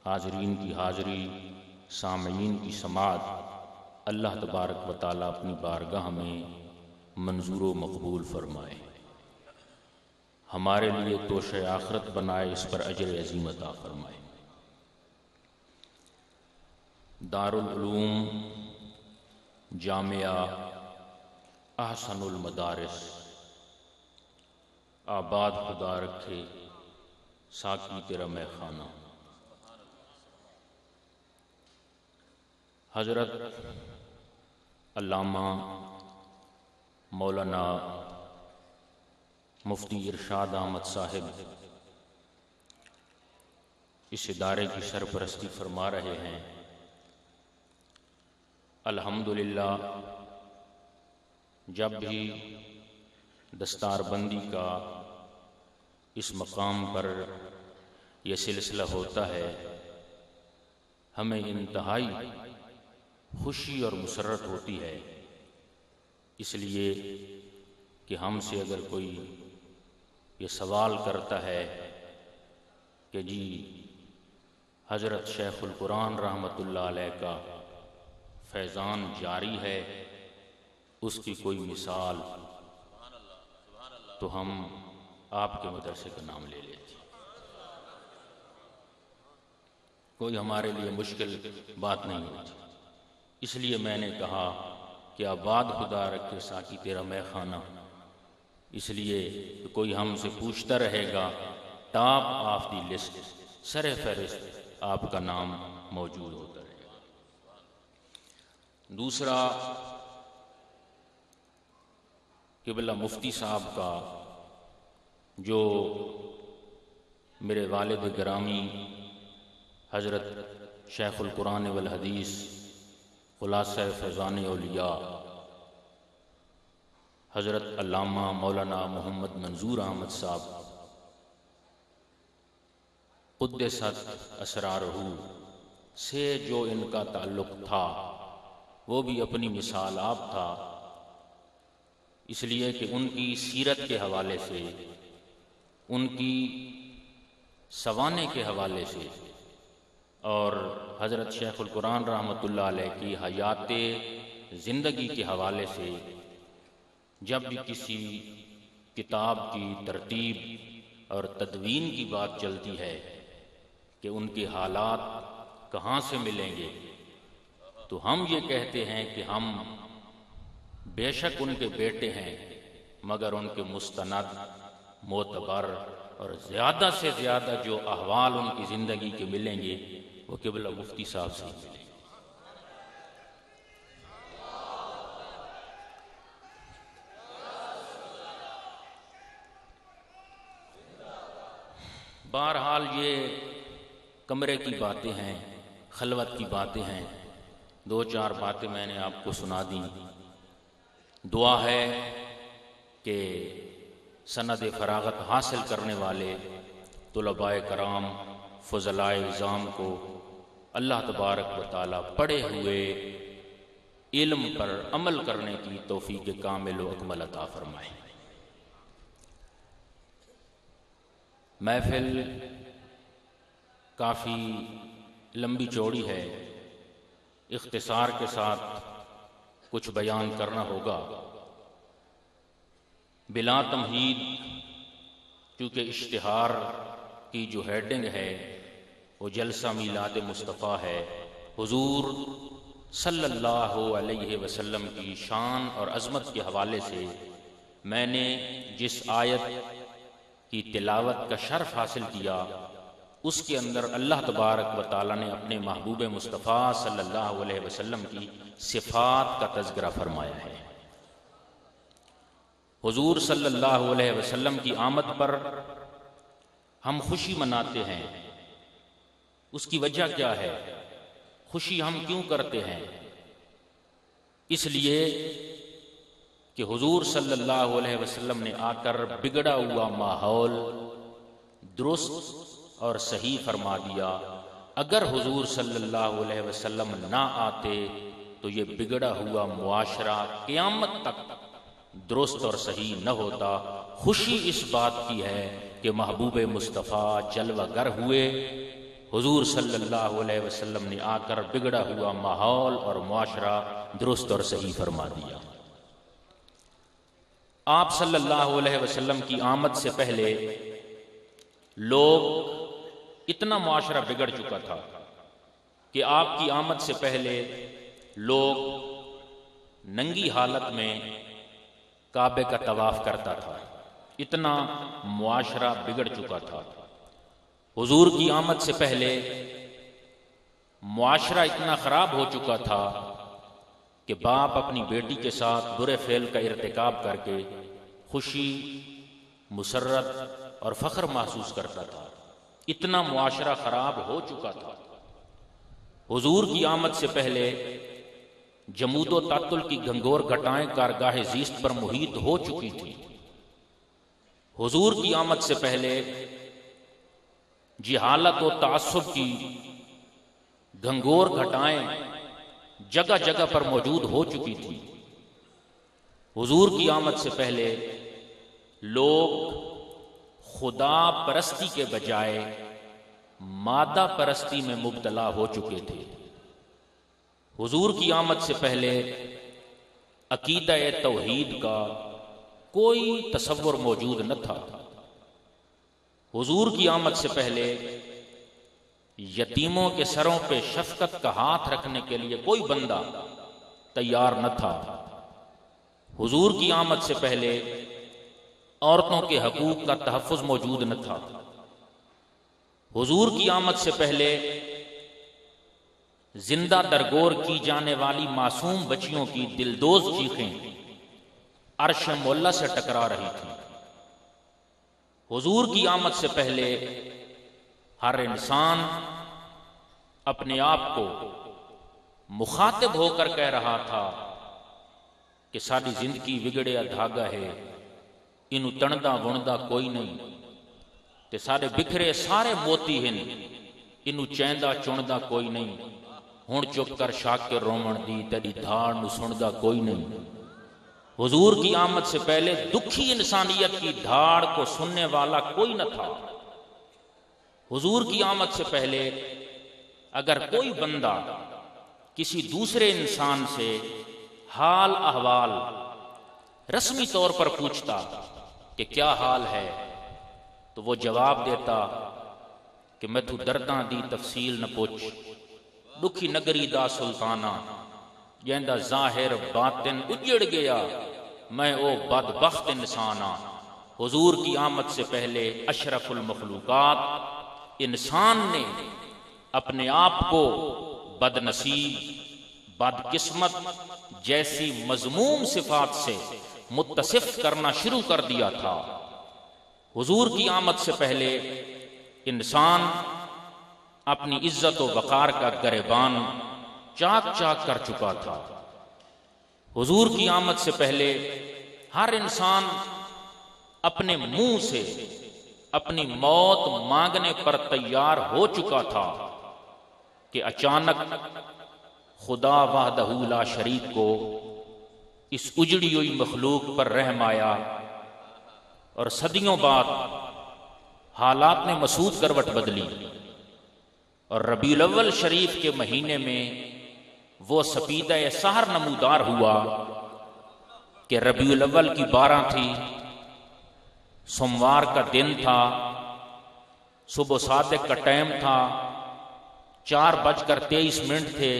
حاضرین کی حاضری، سامعین کی سماعت اللہ تبارک و تعالیٰ اپنی بارگاہ میں منظور و مقبول فرمائے، ہمارے لیے توشہ آخرت بنائے، اس پر اجر عظیم عطا فرمائے۔ دارالعلوم جامعہ احسن المدارس آباد خدا رکھے، ساقی تیرا مے خانہ۔ حضرت علامہ مولانا مفتی ارشاد احمد صاحب اس ادارے کی سرپرستی فرما رہے ہیں۔ الحمدللہ جب بھی دستار بندی کا اس مقام پر یہ سلسلہ ہوتا ہے، ہمیں انتہائی خوشی اور مسرت ہوتی ہے، اس لیے کہ ہم سے اگر کوئی یہ سوال کرتا ہے کہ جی حضرت شیخ القرآن رحمۃ اللہ علیہ کا فیضان جاری ہے، اس کی کوئی مثال، تو ہم آپ کے مدرسے کا نام لے لیتے ہیں۔ کوئی ہمارے لیے مشکل بات نہیں ہوتی، اس لیے میں نے کہا کہ آباد خدا رکھے ساقی تیرا مے خانہ، اس لیے کہ کوئی ہم سے پوچھتا رہے گا، ٹاپ آف دی لسٹ، سر فہرست آپ کا نام موجود ہوتا رہے گا۔ دوسرا، قبلہ مفتی صاحب کا جو میرے والد گرامی حضرت شیخ القرآن والحدیث خلاصہ فیضان اولیاء حضرت علامہ مولانا محمد منظور احمد صاحب قدست اسرارہ سے جو ان کا تعلق تھا، وہ بھی اپنی مثال آپ تھا، اس لیے کہ ان کی سیرت کے حوالے سے، ان کی سوانح کے حوالے سے اور حضرت شیخ القرآن رحمۃ اللہ علیہ کی حیات زندگی کے حوالے سے جب بھی کسی کتاب کی ترتیب اور تدوین کی بات چلتی ہے کہ ان کے حالات کہاں سے ملیں گے، تو ہم یہ کہتے ہیں کہ ہم بے شک ان کے بیٹے ہیں، مگر ان کے مستند، معتبر اور زیادہ سے زیادہ جو احوال ان کی زندگی کے ملیں گے وہ قبلہ مفتی صاحب سے ملیں گے۔ بہرحال یہ کمرے کی باتیں ہیں، خلوت کی باتیں ہیں، دو چار باتیں میں نے آپ کو سنا دی۔ دعا ہے کہ سند فراغت حاصل کرنے والے طلباء کرام، فضلاء اعظام کو اللہ تبارک و تعالیٰ پڑھے ہوئے علم پر عمل کرنے کی توفیق کامل و اکمل عطا فرمائے۔ محفل کافی لمبی چوڑی ہے، اختصار کے ساتھ کچھ بیان کرنا ہوگا۔ بلا تمہید، کیونکہ اشتہار کی جو ہیڈنگ ہے وہ جلسہ میلاد مصطفیٰ ہے، حضور صلی اللہ علیہ وسلم کی شان اور عظمت کے حوالے سے میں نے جس آیت کی تلاوت کا شرف حاصل کیا، اس کے اندر اللہ تبارک و تعالیٰ نے اپنے محبوب مصطفیٰ صلی اللہ علیہ وسلم کی صفات کا تذکرہ فرمایا ہے۔ حضور صلی اللہ علیہ وسلم کی آمد پر ہم خوشی مناتے ہیں، اس کی وجہ کیا ہے؟ خوشی ہم کیوں کرتے ہیں؟ اس لیے کہ حضور صلی اللہ علیہ وسلم نے آ کر بگڑا ہوا ماحول درست اور صحیح فرما دیا۔ اگر حضور صلی اللہ علیہ وسلم نہ آتے تو یہ بگڑا ہوا معاشرہ قیامت تک درست اور صحیح نہ ہوتا۔ خوشی اس بات کی ہے کہ محبوب مصطفیٰ جلوہ گر ہوئے، حضور صلی اللہ علیہ وسلم نے آ کر بگڑا ہوا ماحول اور معاشرہ درست اور صحیح فرما دیا۔ آپ صلی اللہ علیہ وسلم کی آمد سے پہلے لوگ اتنا معاشرہ بگڑ چکا تھا کہ آپ کی آمد سے پہلے لوگ ننگی حالت میں کعبے کا طواف کرتا تھا، اتنا معاشرہ بگڑ چکا تھا۔ حضور کی آمد سے پہلے معاشرہ اتنا خراب ہو چکا تھا کہ باپ اپنی بیٹی کے ساتھ برے فعل کا ارتکاب کر کے خوشی، مسرت اور فخر محسوس کرتا تھا، اتنا معاشرہ خراب ہو چکا تھا۔ حضور کی آمد سے پہلے جمود و تعطل کی گھنگور گھٹائیں کارگاہ زیست پر محیط ہو چکی تھی۔ حضور کی آمد سے پہلے جہالت و تعصب کی گھنگور گھٹائیں جگہ جگہ پر موجود ہو چکی تھی۔ حضور کی آمد سے پہلے لوگ خدا پرستی کے بجائے مادہ پرستی میں مبتلا ہو چکے تھے۔ حضور کی آمد سے پہلے عقیدہ توحید کا کوئی تصور موجود نہ تھا۔ حضور کی آمد سے پہلے یتیموں کے سروں پہ شفقت کا ہاتھ رکھنے کے لیے کوئی بندہ تیار نہ تھا۔ حضور کی آمد سے پہلے عورتوں کے حقوق کا تحفظ موجود نہ تھا۔ حضور کی آمد سے پہلے زندہ درگور کی جانے والی معصوم بچیوں کی دلدوز چیخیں عرش مولا سے ٹکرا رہی تھیں۔ حضور کی آمد سے پہلے ہر انسان اپنے آپ کو مخاطب ہو کر کہہ رہا تھا کہ ساری زندگی وگڑیا دھاگا ہے، انو تندا وندا کوئی نہیں، تے سارے بکھرے سارے موتی ہن، انو چیندا چندا کوئی نہیں، ہن چپ کر شاک کے رومن دی تیری دھاڑ نو سندا کوئی نہیں۔ حضور کی آمد سے پہلے دکھی انسانیت کی دھاڑ کو سننے والا کوئی نہ تھا۔ حضور کی آمد سے پہلے اگر کوئی بندہ کسی دوسرے انسان سے حال احوال رسمی طور پر پوچھتا کہ کیا حال ہے، تو وہ جواب دیتا کہ میں تو درداں دی تفصیل نہ پوچھ، دکھی نگری دا سلطانہ جیندا ظاہر باطن اجڑ گیا، میں او بدبخت انسانہ۔ حضور کی آمد سے پہلے اشرف المخلوقات انسان نے اپنے آپ کو بد نصیب، بد قسمت جیسی مذموم صفات سے متصف کرنا شروع کر دیا تھا۔ حضور کی آمد سے پہلے انسان اپنی عزت و وقار کا گریبان چاک چاک کر چکا تھا۔ حضور کی آمد سے پہلے ہر انسان اپنے منہ سے اپنی موت مانگنے پر تیار ہو چکا تھا کہ اچانک خدا وحدہ لا شریک کو اس اجڑی ہوئی مخلوق پر رحم آیا، اور صدیوں بعد حالات نے مسعود کروٹ بدلی، اور ربیع الاول شریف کے مہینے میں وہ سپیدہ سحر نمودار ہوا کہ ربیع الاول کی 12 تھی، سوموار کا دن تھا، صبح صادق کا ٹائم تھا، 4:23 تھے،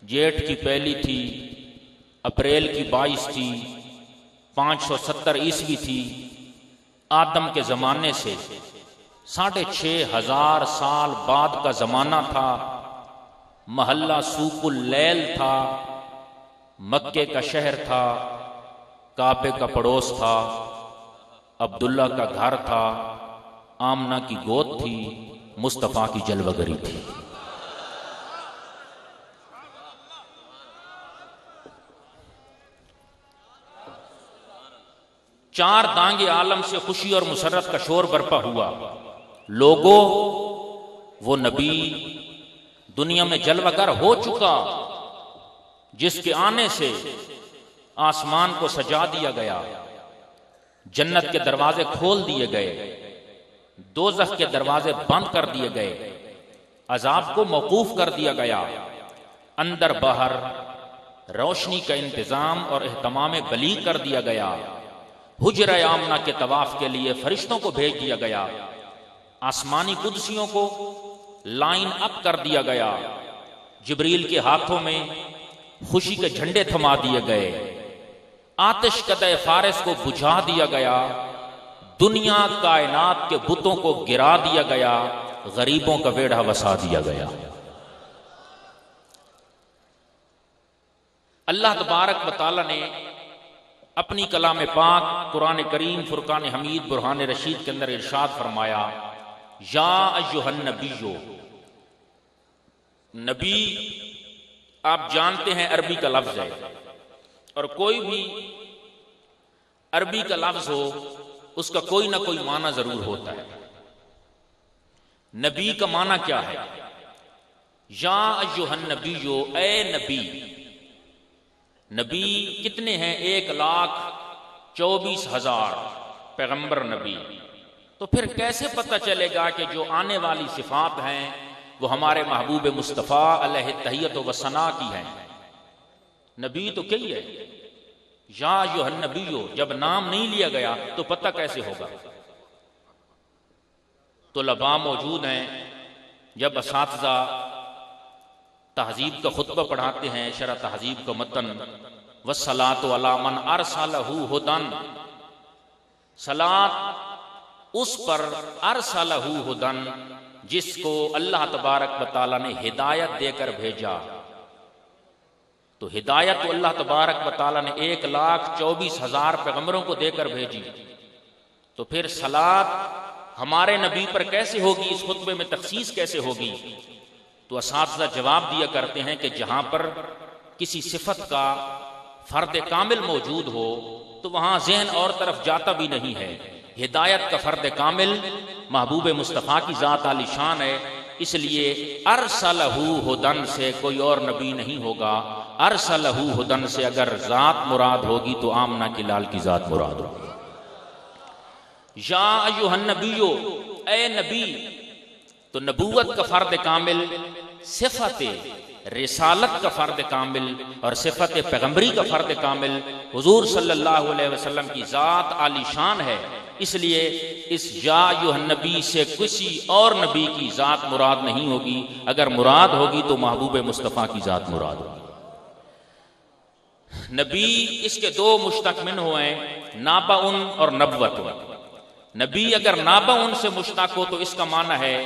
جیٹھ کی پہلی تھی، اپریل کی 22 تھی، 570 عیسوی تھی۔ آدم کے زمانے سے 6500 سال بعد کا زمانہ تھا۔ محلہ سوق اللیل تھا، مکے کا شہر تھا، کعبے کا پڑوس تھا، عبداللہ کا گھر تھا، آمنہ کی گود تھی، مصطفیٰ کی جلوہ گری تھی۔ چار دانگے عالم سے خوشی اور مسرت کا شور برپا ہوا۔ لوگوں، وہ نبی دنیا میں جلوہ گر ہو چکا جس کے آنے سے آسمان کو سجا دیا گیا، جنت کے دروازے کھول دیے گئے، دوزخ کے دروازے بند کر دیے گئے، عذاب کو موقوف کر دیا گیا، اندر باہر روشنی کا انتظام اور اہتمام بلیغ کر دیا گیا، حجرہ آمنہ کے طواف کے لیے فرشتوں کو بھیج دیا گیا، آسمانی قدسیوں کو لائن اپ کر دیا گیا، جبریل کے ہاتھوں میں خوشی کے جھنڈے تھما دیے گئے، آتش کدہ فارس کو بجھا دیا گیا، دنیا کائنات کے بتوں کو گرا دیا گیا، غریبوں کا بیڑا وسا دیا گیا۔ اللہ تبارک و تعالی نے اپنی کلام پاک قرآن کریم فرقان حمید برہان رشید کے اندر ارشاد فرمایا، یا ایھا النبی، نبی آپ جانتے ہیں عربی کا لفظ ہے، اور کوئی بھی عربی کا لفظ ہو اس کا کوئی نہ کوئی معنی ضرور ہوتا ہے۔ نبی کا معنی کیا ہے؟ یا ایھا النبی، اے نبی۔ نبی کتنے ہیں؟ 1,24,000 پیغمبر نبی۔ تو پھر کیسے پتہ چلے گا کہ جو آنے والی صفات ہیں وہ ہمارے محبوب مصطفیٰ علیہ التحیۃ و ثنا کی ہیں؟ نبی تو کئی ہے، یا ایھا النبی، جب نام نہیں لیا گیا تو پتہ کیسے ہوگا؟ طلباء موجود ہیں، جب اساتذہ تہذیب کا خطبہ پڑھاتے ہیں، شرح تہذیب کا متن، وَالصَّلَاةُ عَلَىٰ مَنْ أَرْسَلَهُ هُدًى، صلاۃ اس پر أَرْسَلَهُ هُدًى جس کو اللہ تبارک و تعالیٰ نے ہدایت دے کر بھیجا۔ تو ہدایت تو اللہ تبارک و تعالیٰ نے 1,24,000 پیغمبروں کو دے کر بھیجی، تو پھر صلاۃ ہمارے نبی پر کیسے ہوگی؟ اس خطبے میں تخصیص کیسے ہوگی؟ تو اساتذہ جواب دیا کرتے ہیں کہ جہاں پر کسی صفت کا فرد کامل موجود ہو تو وہاں ذہن اور طرف جاتا بھی نہیں ہے۔ ہدایت کا فرد کامل محبوب مصطفیٰ کی ذات عالی شان ہے، اس لیے ارسلہ ہدن سے کوئی اور نبی نہیں ہوگا۔ ارسلہ ہدن سے اگر ذات مراد ہوگی تو آمنہ کے لال کی ذات مراد ہوگی۔ یا ایھا النبی، اے نبی۔ تو نبوت کا فرد کامل، صفت رسالت کا فرد کامل اور صفت پیغمبری کا فرد کامل حضور صلی اللہ علیہ وسلم کی ذات عالی شان ہے، اس لیے اس یا ایھا النبی سے کسی اور نبی کی ذات مراد نہیں ہوگی، اگر مراد ہوگی تو محبوب مصطفیٰ کی ذات مراد ہوگی۔ نبی اس کے دو مشتق من ہوئے، نابعن اور نبوت۔ نبی اگر نابعن سے مشتق ہو تو اس کا معنی ہے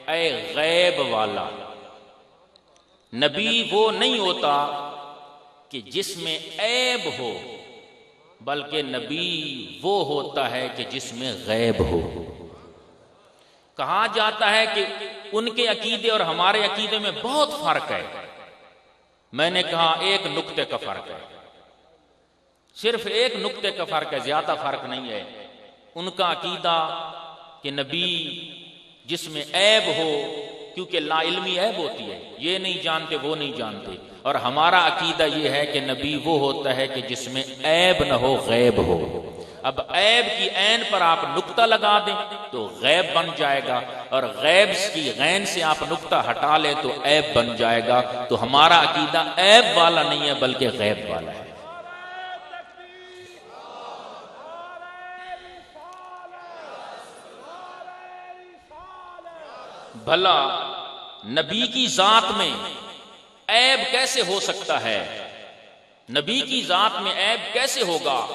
اے غیب والا۔ نبی وہ نہیں ہوتا کہ جس میں عیب ہو، بلکہ نبی وہ ہوتا ہے کہ جس میں غیب ہو۔ کہا جاتا ہے کہ ان کے عقیدے اور ہمارے عقیدے میں بہت فرق ہے۔ میں نے کہا ایک نقطے کا فرق ہے، صرف ایک نقطے کا فرق ہے، زیادہ فرق نہیں ہے۔ ان کا عقیدہ کہ نبی جس میں عیب ہو، کیونکہ لا علمی عیب ہوتی ہے، یہ نہیں جانتے وہ نہیں جانتے، اور ہمارا عقیدہ یہ ہے کہ نبی وہ ہوتا ہے کہ جس میں عیب نہ ہو، غیب ہو۔ اب عیب کی عین پر آپ نقطہ لگا دیں تو غیب بن جائے گا، اور غیب کی غین سے آپ نقطہ ہٹا لیں تو عیب بن جائے گا۔ تو ہمارا عقیدہ عیب والا نہیں ہے بلکہ غیب والا ہے۔ بھلا نبی کی ذات میں عیب کیسے ہو سکتا ہے؟ نبی کی ذات میں عیب کیسے ہوگا؟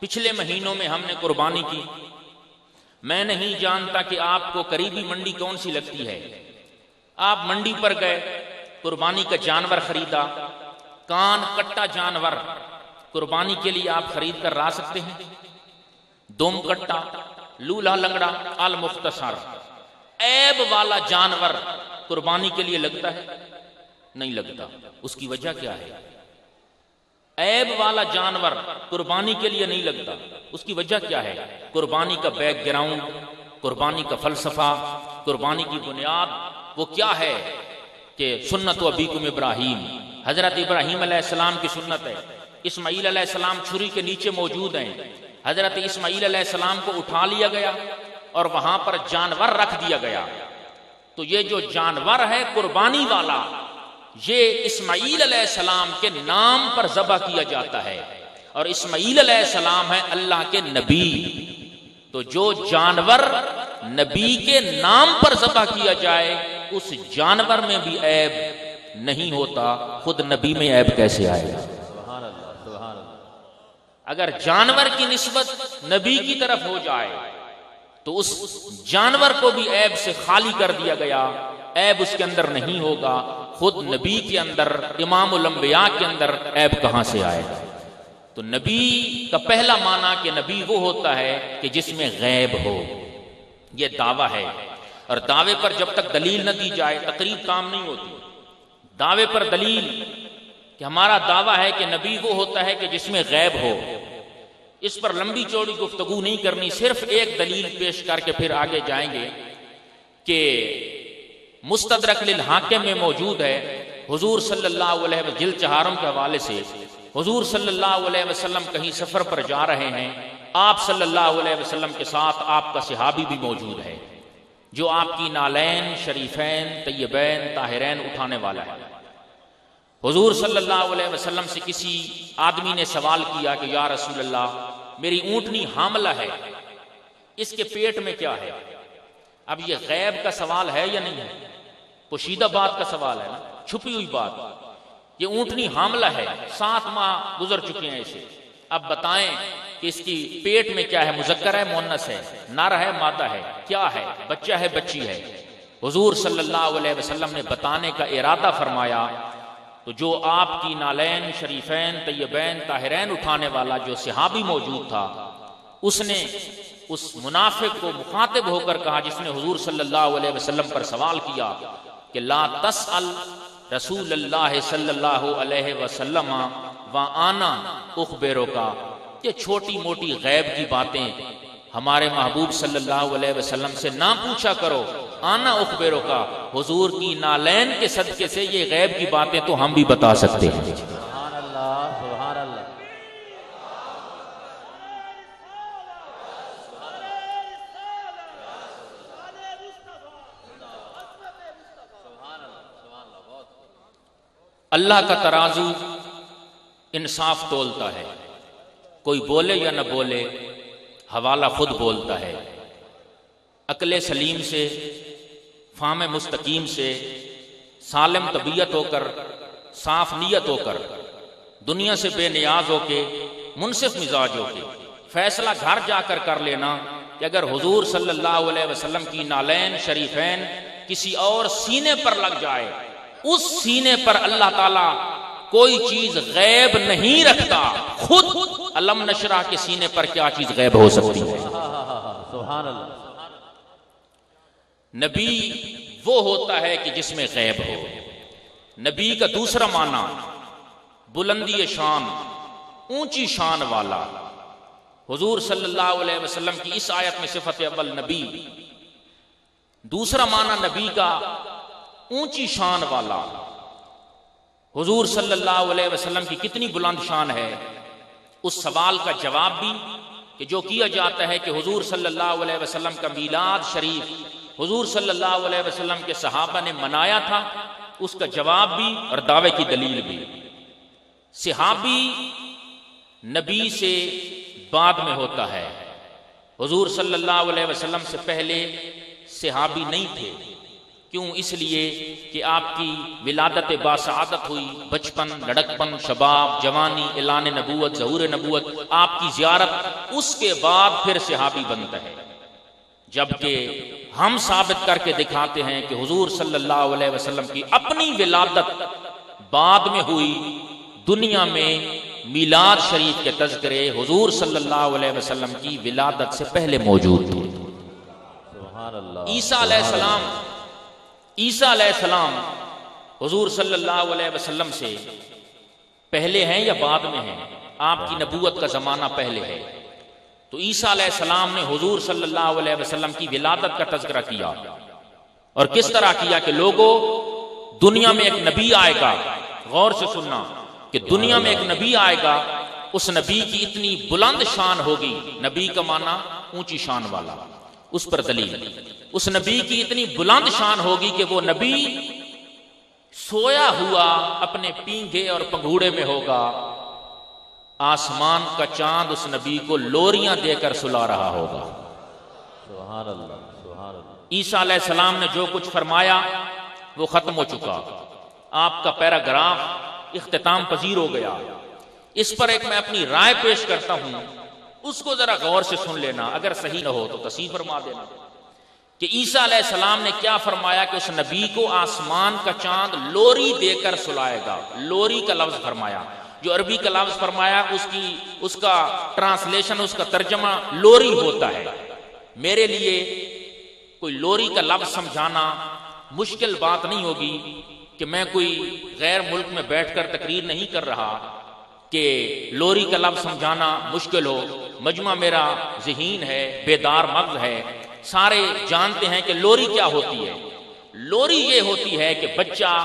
پچھلے مہینوں میں ہم نے قربانی کی، میں نہیں جانتا کہ آپ کو قریبی منڈی کون سی لگتی ہے۔ آپ منڈی پر گئے، قربانی کا جانور خریدا، کان کٹا جانور قربانی کے لیے آپ خرید کر لا سکتے ہیں؟ دم کٹا، لولہ لنگڑا، المختصر عیب والا جانور قربانی کے لیے لگتا ہے؟ نہیں لگتا۔ اس کی وجہ کیا ہے؟ عیب والا جانور قربانی کے لیے نہیں لگتا، اس کی وجہ کیا ہے؟ قربانی کا بیک گراؤنڈ، قربانی کا فلسفہ، قربانی کی بنیاد وہ کیا ہے کہ سنت ابیکم ابراہیم، حضرت ابراہیم علیہ السلام کی سنت ہے۔ اسماعیل علیہ السلام چھری کے نیچے موجود ہیں، حضرت اسماعیل علیہ السلام کو اٹھا لیا گیا اور وہاں پر جانور رکھ دیا گیا، تو یہ جو جانور ہے قربانی والا، یہ اسماعیل علیہ السلام کے نام پر ذبح کیا جاتا ہے، اور اسماعیل علیہ السلام ہے اللہ کے نبی، تو جو جانور نبی کے نام پر ذبح کیا جائے اس جانور میں بھی عیب نہیں ہوتا، خود نبی میں عیب کیسے آئے گا؟ سبحان اللہ سبحان اللہ۔ اگر جانور کی نسبت نبی کی طرف ہو جائے تو اس جانور کو بھی عیب سے خالی کر دیا گیا، عیب اس کے اندر نہیں ہوگا، خود نبی کے اندر، امام الانبیاء کے اندر عیب کہاں سے آئے گا؟ تو نبی کا پہلا معنی کہ نبی وہ ہوتا ہے کہ جس میں غیب ہو، یہ دعویٰ ہے، اور دعوے پر جب تک دلیل نہ دی جائے تقریب کام نہیں ہوتی۔ دعوے پر دلیل کہ ہمارا دعویٰ ہے کہ نبی وہ ہوتا ہے کہ جس میں غیب ہو، اس پر لمبی چوڑی گفتگو نہیں کرنی، صرف ایک دلیل پیش کر کے پھر آگے جائیں گے کہ مستدرک للحاکم میں موجود ہے، حضور صلی اللہ علیہ وسلم جلد چہارم کے حوالے سے، حضور صلی اللہ علیہ وسلم کہیں سفر پر جا رہے ہیں، آپ صلی اللہ علیہ وسلم کے ساتھ آپ کا صحابی بھی موجود ہے جو آپ کی نالین شریفین طیبین طاہرین اٹھانے والا ہے۔ حضور صلی اللہ علیہ وسلم سے کسی آدمی نے سوال کیا کہ یا رسول اللہ، میری اونٹنی حاملہ ہے، اس کے پیٹ میں کیا ہے؟ اب یہ غیب کا سوال ہے یا نہیں ہے؟ پوشیدہ بات کا سوال ہے نا، چھپی ہوئی بات۔ یہ اونٹنی حاملہ ہے، 7 ماہ گزر چکے ہیں اسے، اب بتائیں کہ اس کی پیٹ میں کیا ہے، مذکر ہے مؤنث ہے، نر ہے مادہ ہے، کیا ہے، بچہ ہے بچی ہے؟ حضور صلی اللہ علیہ وسلم نے بتانے کا ارادہ فرمایا، تو جو آپ کی نالین شریفین طیبین طاہرین اٹھانے والا جو صحابی موجود تھا، اس نے اس منافق کو مخاطب ہو کر کہا جس نے حضور صلی اللہ علیہ وسلم پر سوال کیا کہ لا تسأل رسول اللہ صلی اللہ علیہ وسلم وآنا اخبرک، یہ چھوٹی موٹی غیب کی باتیں ہمارے محبوب صلی اللہ علیہ وسلم سے نہ پوچھا کرو، آنا اخبرک، حضور کی نالین کے صدقے سے یہ غیب کی باتیں تو ہم بھی بتا سکتے ہیں۔ سبحان اللہ سبحان اللہ۔ اللہ کا ترازو انصاف تولتا ہے، کوئی بولے یا نہ بولے حوالہ خود بولتا ہے۔ عقل سلیم سے، فہم مستقیم سے، سالم طبیعت ہو کر، صاف نیت ہو کر، دنیا سے بے نیاز ہو کے، منصف مزاج ہو کے فیصلہ گھر جا کر لینا کہ اگر حضور صلی اللہ علیہ وسلم کی نالین شریفین کسی اور سینے پر لگ جائے، اس سینے پر اللہ تعالیٰ کوئی چیز غیب نہیں رکھتا، خود علم نشرح کے سینے پر کیا چیز غیب ہو سکتی ہے؟ سبحان اللہ۔ نبی وہ ہوتا ہے کہ جس میں غیب ہو۔ نبی کا دوسرا معنی بلندی شان، اونچی شان والا۔ حضور صلی اللہ علیہ وسلم کی اس آیت میں صفت اول نبی، دوسرا معنی نبی کا اونچی شان والا۔ حضور صلی اللہ علیہ وسلم کی کتنی بلند شان ہے، اس سوال کا جواب بھی کہ جو کیا جاتا ہے کہ حضور صلی اللہ علیہ وسلم کا میلاد شریف حضور صلی اللہ علیہ وسلم کے صحابہ نے منایا تھا، اس کا جواب بھی اور دعوے کی دلیل بھی۔ صحابی نبی سے بعد میں ہوتا ہے، حضور صلی اللہ علیہ وسلم سے پہلے صحابی نہیں تھے۔ کیوں؟ اس لیے کہ آپ کی ولادت باسعادت ہوئی، بچپن، لڑکپن، شباب، جوانی، اعلان نبوت، ظہور نبوت، آپ کی زیارت، اس کے بعد پھر صحابی بنتا ہے۔ جبکہ ہم ثابت کر کے دکھاتے ہیں کہ حضور صلی اللہ علیہ وسلم کی اپنی ولادت بعد میں ہوئی، دنیا میں میلاد شریف کے تذکرے حضور صلی اللہ علیہ وسلم کی ولادت سے پہلے موجود تھے۔ سبحان اللہ۔ عیسیٰ علیہ السلام حضور صلی اللہ علیہ وسلم سے پہلے ہیں یا بعد میں ہیں؟ آپ کی نبوت کا زمانہ پہلے ہے۔ تو عیسیٰ علیہ السلام نے حضور صلی اللہ علیہ وسلم کی ولادت کا تذکرہ کیا، اور کس طرح کیا کہ لوگوں، دنیا میں ایک نبی آئے گا، غور سے سننا کہ دنیا میں ایک نبی آئے گا، اس نبی کی اتنی بلند شان ہوگی، نبی کا معنی اونچی شان والا، اس پر دلیل اس نبی کی اتنی بلند شان ہوگی کہ وہ نبی سویا ہوا اپنے پینگھے اور پنگھوڑے میں ہوگا، آسمان کا چاند اس نبی کو لوریاں دے کر سلا رہا ہوگا۔ سبحان اللہ سبحان اللہ۔ عیسیٰ علیہ السلام نے جو کچھ فرمایا وہ ختم ہو چکا، آپ کا پیراگراف اختتام پذیر ہو گیا۔ اس پر ایک میں اپنی رائے پیش کرتا ہوں، اس کو ذرا غور سے سن لینا، اگر صحیح نہ ہو تو تصحیح فرما دینا کہ عیسیٰ علیہ السلام نے کیا فرمایا کہ اس نبی کو آسمان کا چاند لوری دے کر سلائے گا۔ لوری کا لفظ فرمایا، جو عربی کا لفظ فرمایا اس کا ٹرانسلیشن، اس کا ترجمہ لوری ہوتا ہے۔ میرے لیے کوئی لوری کا لفظ سمجھانا مشکل بات نہیں ہوگی کہ میں کوئی غیر ملک میں بیٹھ کر تقریر نہیں کر رہا کہ لوری کا لفظ سمجھانا مشکل ہو۔ مجمع میرا ذہین ہے، بیدار مغز ہے، سارے جانتے ہیں کہ لوری کیا ہوتی ہے۔ لوری یہ ہوتی ہے کہ بچہ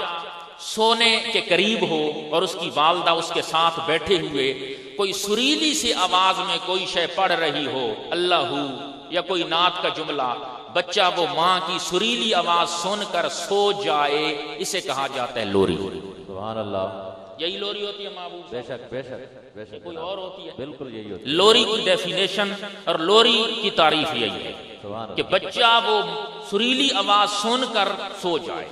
سونے کے قریب ہو اور اس کی والدہ اس کے ساتھ بیٹھے ہوئے کوئی سریلی سی آواز میں کوئی شے پڑھ رہی ہو، اللہ یا کوئی نعت کا جملہ، بچہ وہ ماں کی سریلی آواز سن کر سو جائے، اسے کہا جاتا ہے لوری۔ سبحان اللہ۔ یہی لوری ہوتی ہے محبوب؟ بے شک بے شک بے شک، کوئی اور ہوتی ہے؟ بالکل یہی ہوتی ہے۔ لوری کی ڈیفینیشن اور لوری کی تعریف یہی ہے سبحان کہ اللہ۔ بچہ وہ سریلی آواز سن کر سو جائے۔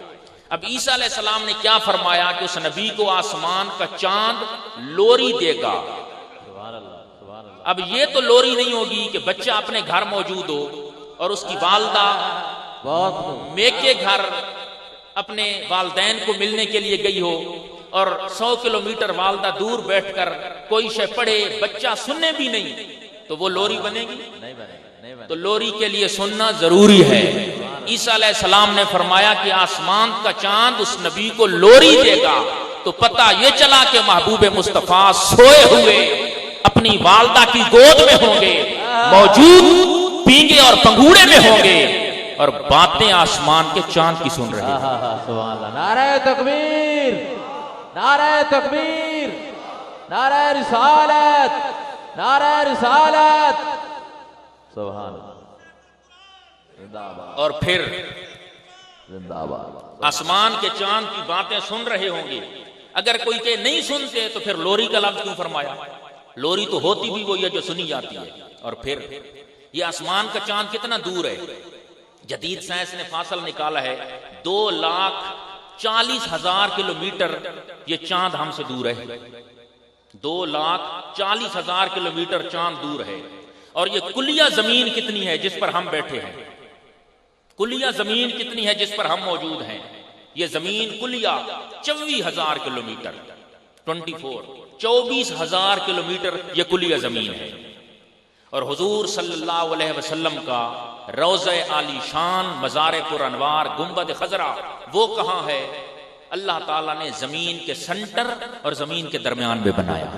اب عیسیٰ علیہ السلام نے کیا فرمایا کہ اس نبی کو آسمان کا چاند لوری دے گا۔ سبحان اللہ سبحان اللہ۔ اب یہ تو لوری نہیں ہوگی کہ بچہ اپنے گھر موجود ہو اور اس کی والدہ بہت میکے گھر اپنے والدین کو ملنے کے لیے گئی ہو اور 100 کلومیٹر والدہ دور بیٹھ کر کوئی شے پڑھے، بچہ سننے بھی نہیں، تو وہ لوری بنے گی؟ نہیں بنے نہیں بنے۔ تو لوری کے لیے سننا ضروری ہے۔ عیسیٰ علیہ السلام نے فرمایا کہ آسمان کا چاند اس نبی کو لوری دے گا، تو پتہ یہ چلا کہ محبوب مصطفیٰ سوئے ہوئے اپنی والدہ کی گود میں ہوں گے، موجود پینگے اور پنگوڑے میں ہوں گے اور باتیں آسمان کے چاند کی سن رہے ہیں۔ سبحان اللہ۔ نعرہ تکبیر، نعرہ تکبیر، نعرہ رسالت، نعرہ رسالت۔ سبحان اللہ۔ زندہ باد اور پھر زندہ باد۔ آسمان کے چاند کی باتیں سن رہے ہوں گے۔ اگر کوئی کہ نہیں سنتے تو پھر لوری کا لفظ کیوں فرمایا؟ لوری تو ہوتی بھی وہی ہے جو سنی جاتی ہے۔ اور پھر یہ آسمان کا چاند کتنا دور ہے؟ جدید سائنس نے فاصلہ نکالا ہے 2,40,000 کلومیٹر یہ چاند ہم سے دور ہے۔ 2,40,000 کلومیٹر چاند دور ہے۔ اور یہ کلیہ زمین کتنی ہے جس پر ہم بیٹھے ہیں؟ کلیہ زمین کتنی ہے جس پر ہم موجود ہیں؟ یہ زمین کلیہ 24,000 کلومیٹر، 24,000 کلومیٹر یہ کلیہ زمین ہے۔ اور حضور صلی اللہ علیہ وسلم کا روضہ عالی شان مزار پر انوار گنبد خضرا وہ کہاں ہے؟ اللہ تعالیٰ نے زمین کے سنٹر اور زمین کے درمیان میں بنایا۔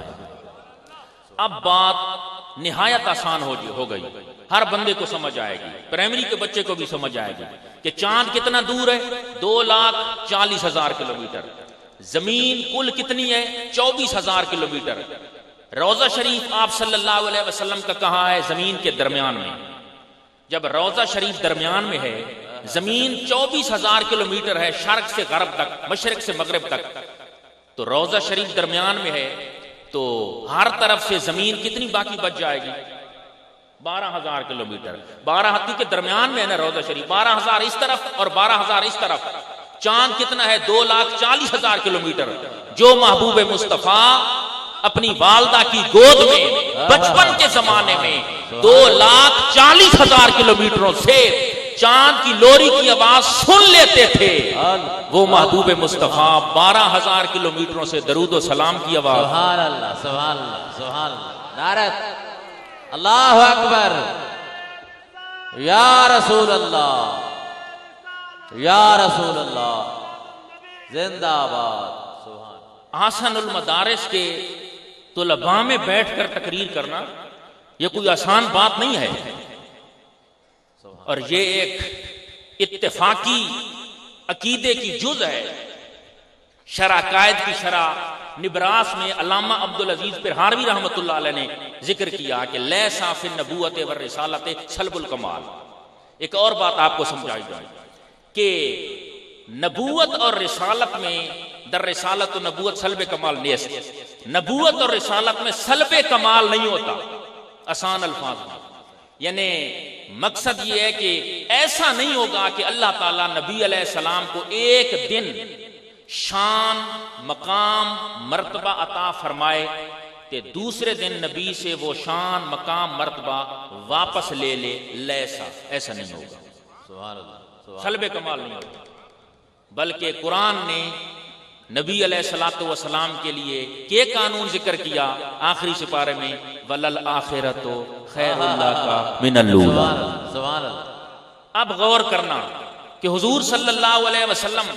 اب بات نہایت آسان ہو گئی، ہر بندے کو سمجھ آئے گی، پرائمری کے بچے کو بھی سمجھ آئے گی کہ چاند کتنا دور ہے؟ 2,40,000 کلومیٹر۔ زمین کل کتنی ہے؟ 24,000 کلومیٹر۔ روضہ شریف آپ صلی اللہ علیہ وسلم کا کہاں ہے؟ زمین کے درمیان میں۔ جب روضہ شریف درمیان میں ہے، زمین 24,000 کلومیٹر ہے، شرق سے غرب تک، مشرق سے مغرب تک، تو روضہ شریف درمیان میں ہے، تو ہر طرف سے زمین کتنی باقی بچ جائے گی؟ 12,000 کلومیٹر۔ 12 کے درمیان میں ہے نا روضہ شریف، 12,000 اس طرف اور 12,000 اس طرف۔ چاند کتنا ہے؟ 2,40,000 کلومیٹر۔ جو محبوب مصطفیٰ اپنی والدہ کی گود میں بچپن کے زمانے میں 2,40,000 کلومیٹروں سے چاند کی لوری کی آواز سن لیتے تھے، وہ محبوب مصطفیٰ 12,000 کلومیٹروں سے درود و سلام کی آواز۔ سبحان اللہ سبحان اللہ سبحان اللہ۔ نعرہ اللہ اکبر، یا رسول اللہ، یا رسول اللہ، زندہ باد۔ سبحان حسن المدارس کے طلباء میں بیٹھ کر تقریر کرنا یہ کوئی آسان بات نہیں ہے، اور یہ ایک اتفاقی عقیدے کی جز ہے۔ شرح قائد کی شرح نبراس میں علامہ عبدالعزیز پرہاروی رحمۃ اللہ علیہ نے ذکر کیا کہ لیسا فی النبوۃ والرسالۃ سلب الکمال، ایک اور بات آپ کو سمجھائی جائے کہ نبوت اور رسالت میں در رسالت و نبوت سلب کمال نیست، نبوت اور رسالت میں سلب کمال نہیں ہوتا آسان الفاظ میں، یعنی مقصد یہ ہے کہ ایسا نہیں ہوگا کہ اللہ تعالیٰ نبی علیہ السلام کو ایک دن شان مقام مرتبہ عطا فرمائے کہ دوسرے دن نبی سے وہ شان مقام مرتبہ واپس لے لے، ایسا نہیں ہوگا، سبحان اللہ، سلب کمال نہیں ہوگا، بلکہ قرآن نے نبی علیہ الصلوۃ والسلام کے لیے کیا قانون ذکر کیا آخری سپارے میں، وَلَلْآخِرَةُ خَيْرٌ لَكَ مِنَ الْأُولَىٰ۔ سبحان اللہ۔ اب غور کرنا کہ حضور صلی اللہ علیہ وسلم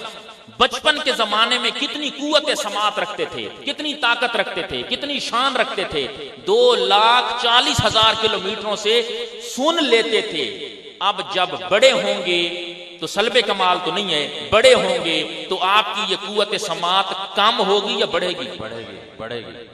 بچپن کے زمانے میں کتنی قوت سماعت رکھتے تھے، کتنی طاقت رکھتے تھے، کتنی شان رکھتے تھے، 2,40,000 کلومیٹروں سے سن لیتے تھے۔ اب جب بڑے ہوں گے تو سلب کمال تو نہیں ہے، بڑے ہوں گے تو آپ کی یہ قوت سماعت کم ہوگی یا بڑھے گی؟ بڑھے گی۔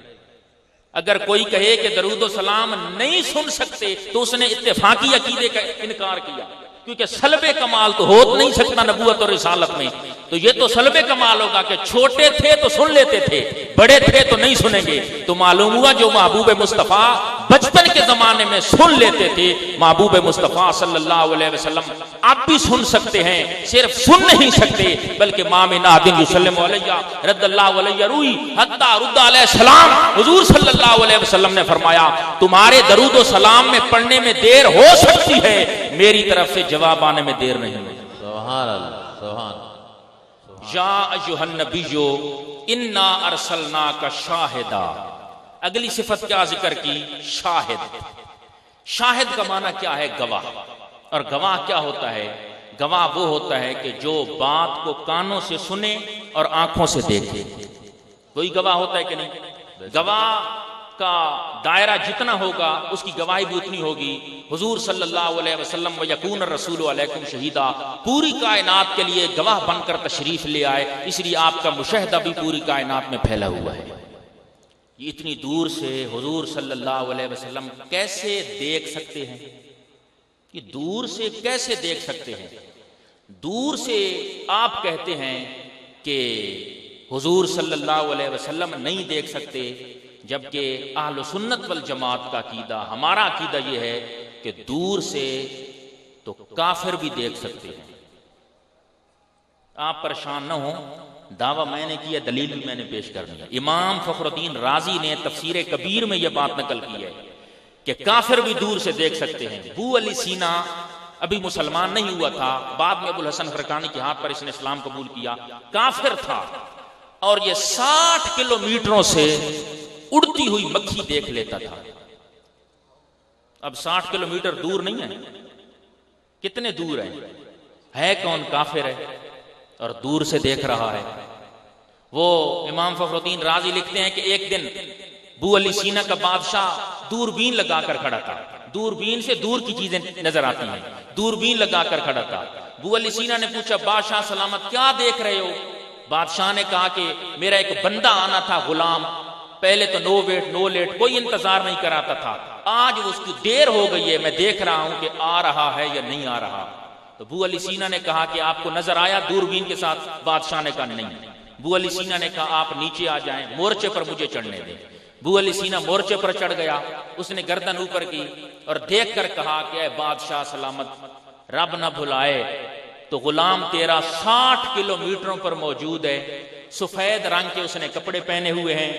اگر کوئی کہے کہ درود و سلام نہیں سن سکتے تو اس نے اتفاقی عقیدے کا انکار کیا، کیونکہ سلب کمال تو ہو نہیں سکتا نبوت اور رسالت میں، تو یہ تو سلب کمال ہوگا کہ چھوٹے تھے تو سن لیتے تھے، بڑے تھے تو نہیں سنیں گے۔ تو معلوم ہوا جو محبوب مصطفیٰ بچپن کے زمانے میں سن لیتے تھے، محبوب مصطفیٰ صلی اللہ علیہ وسلم اب بھی سن سکتے ہیں، صرف سن نہیں سکتے بلکہ ما من احد یسلم علیہ رد اللہ علیہ روحی حتی رد علیہ السلام۔ حضور صلی اللہ علیہ وسلم نے فرمایا تمہارے درود و سلام میں پڑھنے میں دیر ہو سکتی ہے، میری طرف سے جواب آنے میں دیر نہیں ہے۔ سبحان اللہ، سبحان اللہ۔ یا ایھا النبی انا ارسلناک شاہدا، اگلی صفت کیا ذکر کی؟ شاہد۔ شاہد کا معنی کیا ہے؟ گواہ۔ اور گواہ کیا ہوتا ہے؟ گواہ وہ ہوتا ہے کہ جو بات کو کانوں سے سنے اور آنکھوں سے دیکھے۔ کوئی گواہ ہوتا ہے کہ نہیں؟ گواہ کا دائرہ جتنا ہوگا اس کی گواہی بھی اتنی ہوگی۔ حضور صلی اللہ علیہ وسلم وَيَكُونَ الرَّسُولُ عَلَيْكُمْ شَهِيدًا پوری کائنات کے لیے گواہ بن کر تشریف لے آئے، اس لیے آپ کا مشاہدہ بھی پوری کائنات میں پھیلا ہوا ہے۔ یہ اتنی دور سے حضور صلی اللہ علیہ وسلم کیسے دیکھ سکتے ہیں؟ یہ دور سے کیسے دیکھ سکتے ہیں؟ دور سے آپ کہتے ہیں کہ حضور صلی اللہ علیہ وسلم نہیں دیکھ سکتے، جبکہ اہل سنت والجماعت کا عقیدہ، ہمارا عقیدہ یہ ہے کہ دور سے تو کافر بھی دیکھ سکتے ہیں۔ آپ پریشان نہ ہوں، دعویٰ میں نے کیا، دلیل بھی میں نے پیش کر دیا۔ امام فخر الدین رازی نے تفسیر کبیر میں یہ بات نقل کی ہے کہ کافر بھی دور سے دیکھ سکتے ہیں۔ ابو علی سینا ابھی مسلمان نہیں ہوا تھا، بعد میں ابو الحسن فرقانی کے ہاتھ پر اس نے اسلام قبول کیا، کافر تھا، اور یہ 60 کلومیٹروں سے اڑتی ہوئی مکھی دیکھ لیتا تھا۔ اب 60 کلومیٹر دور نہیں ہے، کتنے دور ہے کون؟ کافر ہے اور دور سے دیکھ رہا ہے۔ وہ امام فخر الدین رازی لکھتے ہیں کہ ایک دن ابو علی سینا کا بادشاہ دوربین لگا کر کھڑا تھا، دوربین سے دور کی چیزیں نظر آتی ہیں، دوربین لگا کر کھڑا تھا۔ ابو علی سینا نے پوچھا بادشاہ سلامت کیا دیکھ رہے ہو؟ بادشاہ نے کہا کہ میرا ایک بندہ آنا تھا، غلام، پہلے تو نو ویٹ نو لیٹ کوئی انتظار نہیں کراتا تھا، آج اس کی دیر ہو گئی ہے، میں دیکھ رہا ہوں کہ آ رہا ہے یا نہیں آ رہا۔ تو ابو علی سینا نے کہا کہ آپ کو نظر آیا دوربین کے ساتھ؟ بادشاہ نے کہا نہیں۔ ابو علی سینا نے کہا آپ نیچے آ جائیں، مورچے پر مجھے چڑھنے دیں۔ ابو علی سینا مورچے پر چڑھ گیا، اس نے گردن اوپر کی اور دیکھ کر کہا کہ اے بادشاہ سلامت، رب نہ بھلائے تو غلام تیرا 60 کلومیٹروں پر موجود ہے، سفید رنگ کے اس نے کپڑے پہنے ہوئے ہیں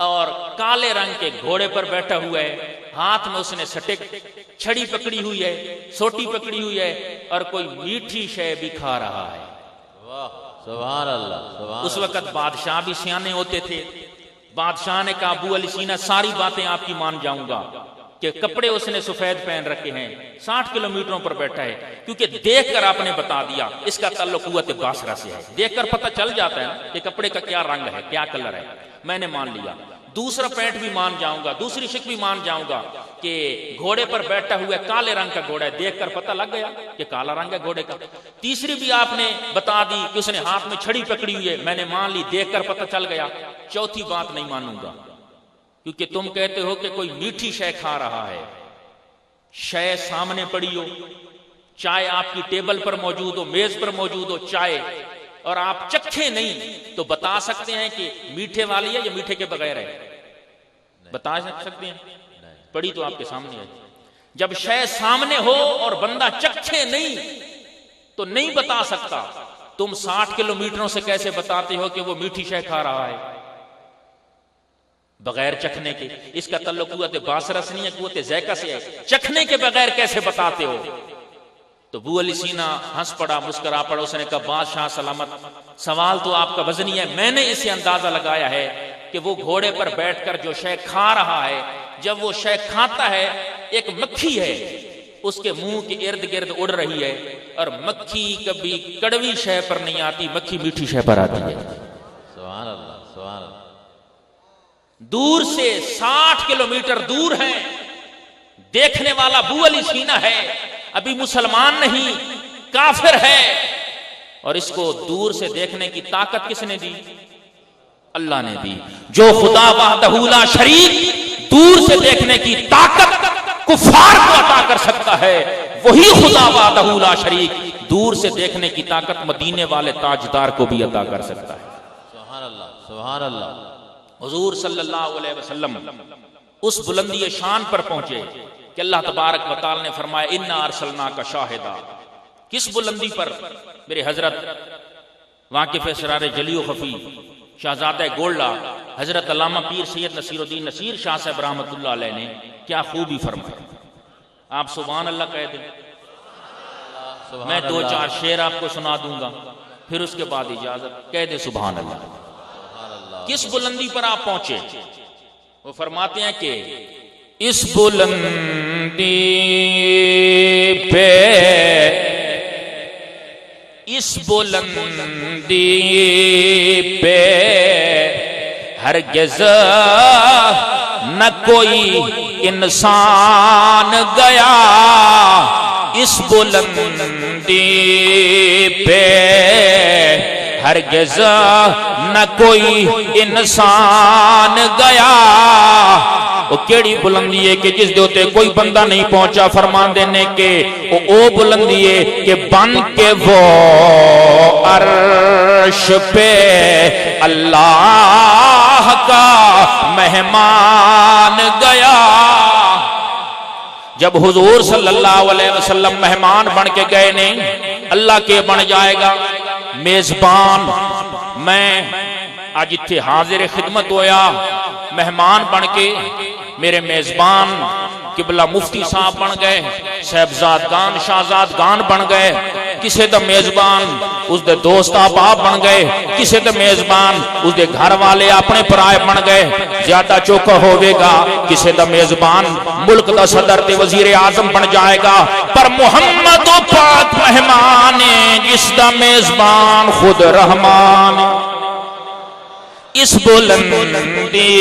اور کالے رنگ کے گھوڑے پر بیٹھا ہوا ہے، ہاتھ میں اس نے سٹک چھڑی پکڑی ہوئی ہے، سوٹی پکڑی ہوئی ہے، اور کوئی میٹھی شے بھی کھا رہا ہے۔ سبحان اللہ، سبحان اس وقت بادشاہ بھی سیانے ہوتے تھے۔ بادشاہ نے کہا ابو علی سینا ساری باتیں آپ کی مان جاؤں گا کہ کپڑے اس نے سفید پہن رکھے ہیں، 60 کلومیٹروں پر بیٹھا ہے، کیونکہ دیکھ کر آپ نے بتا دیا اس کا تعلق قوت باصرہ سے ہے، دیکھ کر پتہ چل جاتا ہے کہ کپڑے کا کیا رنگ ہے، کیا کلر ہے، میں نے مان لیا۔ دوسرا پینٹ بھی مان جاؤں گا، دوسری شک بھی مان جاؤں گا کہ گھوڑے پر بیٹھا ہوا ہے، کالے رنگ کا گھوڑا ہے، دیکھ کر پتہ لگ گیا کہ کالا رنگ ہے گھوڑے کا۔ تیسری بھی آپ نے بتا دی کہ اس نے ہاتھ میں چھڑی پکڑی ہوئی ہے، میں نے مان لی، دیکھ کر پتہ چل گیا۔ چوتھی بات نہیں مانوں گا، کیونکہ تم کہتے ہو کہ کوئی میٹھی شے کھا رہا ہے، شے سامنے پڑی ہو، چائے آپ کی ٹیبل پر موجود ہو، میز پر موجود ہو چائے، اور آپ چکھے نہیں تو بتا سکتے ہیں کہ میٹھے والی ہے یا میٹھے کے بغیر ہے؟ بتا سکتے ہیں؟ پڑھی تو آپ کے سامنے ہے۔ جب شے سامنے ہو اور بندہ چکھے نہیں تو نہیں بتا سکتا۔ تم 60 کلومیٹروں سے کیسے بتاتے ہو کہ وہ میٹھی شے کھا رہا ہے بغیر چکھنے کے؟ اس کا تعلق قوت باصرہ سے نہیں ہے، قوت ذائقہ سے ہے۔ چکھنے کے بغیر کیسے بتاتے ہو؟ تو ابو علی سینا ہنس پڑا، مسکرا پڑا، اس نے کہا بادشاہ سلامت، سوال تو آپ کا وزنی ہے، میں نے اسے اندازہ لگایا ہے کہ وہ گھوڑے پر بیٹھ کر جو شے کھا رہا ہے، جب وہ شے کھاتا ہے ایک مکھی ہے اس کے منہ کے ارد گرد اڑ رہی ہے، اور مکھی کبھی کڑوی شے پر نہیں آتی، مکھی میٹھی شے پر آتی ہے۔ سبحان اللہ، سبحان اللہ۔ دور سے 60 کلومیٹر دور ہیں، دیکھنے والا ابو علی سینا ہے، ابھی مسلمان نہیں، کافر ہے، اور اس کو دور سے دیکھنے کی طاقت کس نے دی؟ اللہ نے دی۔ جو خدا وحدہ لا شریک دور سے دیکھنے کی طاقت کفار کو عطا کر سکتا ہے، وہی خدا وحدہ لا شریک دور سے دیکھنے کی طاقت مدینے والے تاجدار کو بھی عطا کر سکتا ہے۔ سبحان اللہ، سبحان اللہ۔ حضور صلی اللہ علیہ وسلم اس بلندی شان پر پہنچے کہ اللہ تبارک و تعالی نے فرمایا انا ارسلناک شاہدا۔ کس بلندی پر؟ میرے حضرت واقف اسرار جلی و خفی شہزادہ گولڈا حضرت علامہ پیر سید نصیر الدین نصیر شاہ صاحب رحمۃ اللہ علیہ نے کیا خوبی فرمایا۔ آپ سبحان اللہ کہہ دیں، میں 2-4 شعر آپ کو سنا دوں گا، پھر اس کے بعد اجازت، کہہ دیں سبحان اللہ۔ کس بلندی پر آپ پہنچے؟ وہ فرماتے ہیں کہ اس بلندی پہ، اس بلندی پہ ہرگز نہ کوئی انسان گیا، اس بلندی پہ ہرگز نہ کوئی انسان گیا۔ وہ کیڑی بلندی ہے کہ جس دوتے کوئی بندہ نہیں پہنچا؟ فرمان دینے کے او بلندی ہے کہ بن کے وہ عرش پہ اللہ کا مہمان گیا۔ جب حضور صلی اللہ علیہ وسلم مہمان بن کے گئے نہیں، اللہ کے بن جائے گا میزبان۔ میں آج اتھے حاضر خدمت ہویا، مہمان بن کے میرے میزبان قبلہ مفتی صاحب بن گئے، صاحبزادگان شہزادگان بن گئے، کسے دا میزبان اس دے دوست احباب بن گئے، کسے دا میزبان اس دے گھر والے اپنے پرائے بن گئے۔ زیادہ چوکا ہوئے گا کسے دا میزبان ملک دا صدر تے وزیر اعظم بن جائے گا، پر محمد و پاک مہمان جس دا میزبان خود رحمان۔ اس بلندی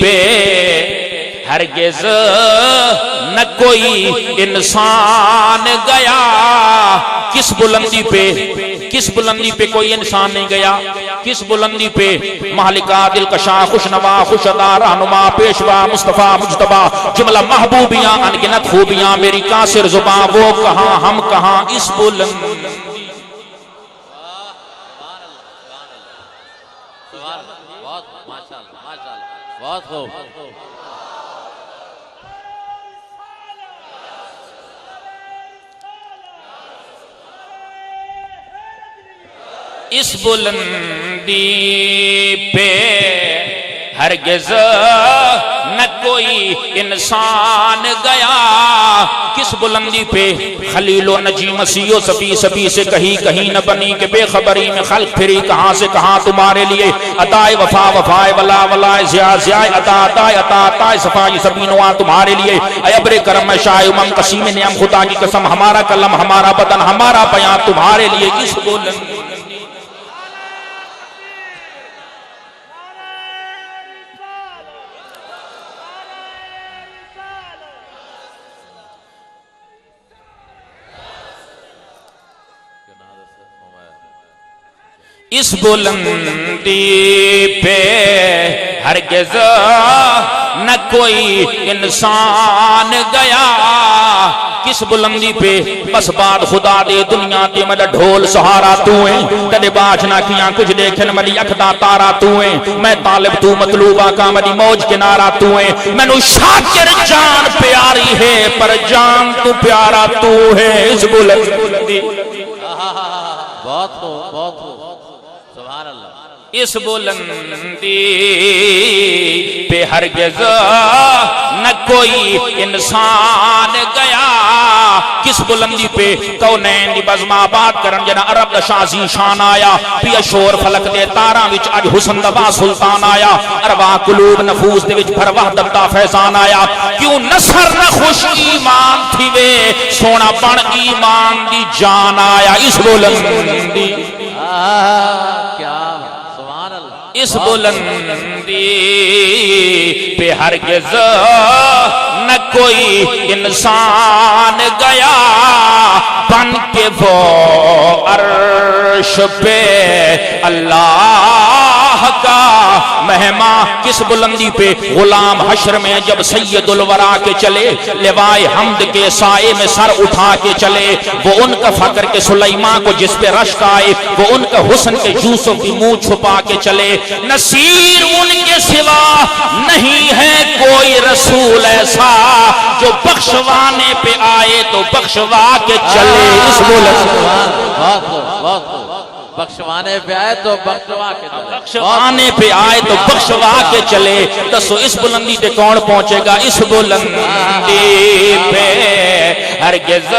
پہ ہرگز نہ کوئی انسان گیا۔ کس بلندی پہ؟ کس بلندی پہ کوئی انسان نہیں گیا؟ کس بلندی پہ؟ مالکہ دلکشاں خوشنوا خوشدا رہنما پیشوا مصطفیٰ مجتبی جملہ محبوبیاں انگنت خوبیاں میری قاصر زباں، وہ کہاں ہم کہاں اس بلندی۔ بہت خوب۔ اس بلندی پہ ہرگز نہ کوئی انسان گیا۔ کس بلندی پہ؟ خلیل و نجی مسیح و صفی، صفی سے کہیں نہ بنی کہ بے خبری میں خلق پھری کہاں سے کہاں تمہارے لیے۔ عطائے وفا وفائے ولا ولائے ضیاء ضیاء عطا عطائے عطا عطائے صفائی سبھی نواں تمہارے لیے۔ اے ابر کرم شاہ امم قسیم نعم خدا کی قسم، ہمارا کلم ہمارا بدن ہمارا بیان تمہارے لیے۔ اس بلندی اس بلندی پہ ہرگز نہ کوئی انسان گیا۔ کس بلندی پہ بس بات خدا دے دنیا تے مڈا ڈھول سہارا تو ہے کدے باج نہ کیاں کچھ دیکھن مڈی اکھ دا تارا تو ہے میں طالب تو مطلوب آقا مڈی موج کنارا تو ہے مینوں شاکر جان پیاری ہے پر جان تو پیارا تو ہے اس بلندی بہت خوب سبحان اللہ اس بلندی پہ ہرگز نہ کوئی انسان گیا کس بلندی پہ کونین دی بزم آباد کرن جنا عرب دا شازی شان آیا پیا شور فلک دے تاراں وچ اج حسن دا با سلطان آیا ارواح قلوب نفوس دے وچ بھر وحدت دا فیضان آیا کیوں نصر نہ خوش ایمان تھی وے سونا بن ایمان دی جان آیا اس بلندی کیا اس بلندی پہ ہرگز نہ کوئی انسان گیا بن کے وہ عرش پہ اللہ کا مہمان کس بلندی پہ غلام حشر میں جب سید الورا کے چلے لوائے حمد کے سائے میں سر اٹھا کے چلے وہ ان کا فقر کے سلیمان کو جس پہ رشک آئے وہ ان کا حسن کے یوسف کی منہ چھپا کے چلے نصیر ان کے سوا نہیں ہے کوئی رسول ایسا جو بخشوانے پہ آئے تو بخشوا کے چلے اس بخشوانے پہ آئے تو بخشوا کے چلے بخشوانے پہ آئے تو بخشوا کے چلے دسو اس بلندی پہ کون پہنچے گا اس بلندی پہ ہرگز